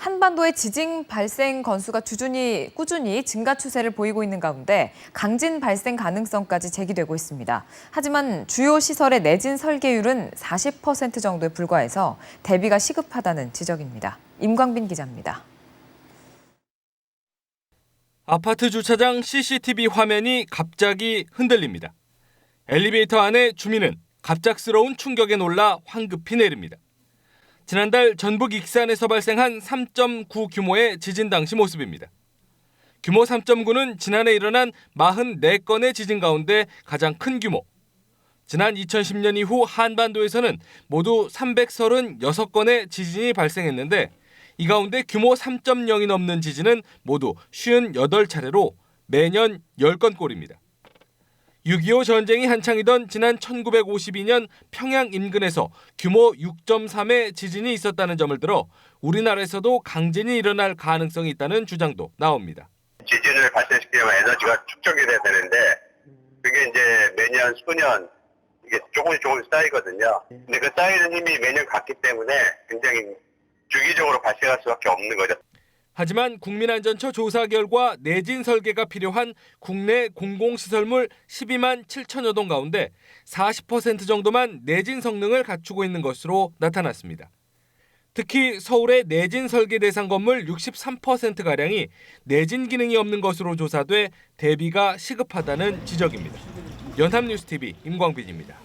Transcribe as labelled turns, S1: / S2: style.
S1: 한반도의 지진 발생 건수가 꾸준히 증가 추세를 보이고 있는 가운데 강진 발생 가능성까지 제기되고 있습니다. 하지만 주요 시설의 내진 설계율은 40% 정도에 불과해서 대비가 시급하다는 지적입니다. 임광빈 기자입니다.
S2: 아파트 주차장 CCTV 화면이 갑자기 흔들립니다. 엘리베이터 안에 주민은 갑작스러운 충격에 놀라 황급히 내립니다. 지난달 전북 익산에서 발생한 3.9 규모의 지진 당시 모습입니다. 규모 3.9는 지난해 일어난 44건의 지진 가운데 가장 큰 규모. 지난 2010년 이후 한반도에서는 모두 336건의 지진이 발생했는데 이 가운데 규모 3.0이 넘는 지진은 모두 58차례로 매년 10건꼴입니다. 6.25 전쟁이 한창이던 지난 1952년 평양 인근에서 규모 6.3의 지진이 있었다는 점을 들어 우리나라에서도 강진이 일어날 가능성이 있다는 주장도 나옵니다.
S3: 지진을 발생시키려면 에너지가 축적이 돼야 되는데 그게 이제 매년 수년 이게 조금씩 쌓이거든요. 근데 그 쌓이는 힘이 매년 같기 때문에 굉장히 주기적으로 발생할 수밖에 없는 거죠.
S2: 하지만 국민안전처 조사 결과 내진 설계가 필요한 국내 공공시설물 12만 7천여 동 가운데 40% 정도만 내진 성능을 갖추고 있는 것으로 나타났습니다. 특히 서울의 내진 설계 대상 건물 63%가량이 내진 기능이 없는 것으로 조사돼 대비가 시급하다는 지적입니다. 연합뉴스TV 임광빈입니다.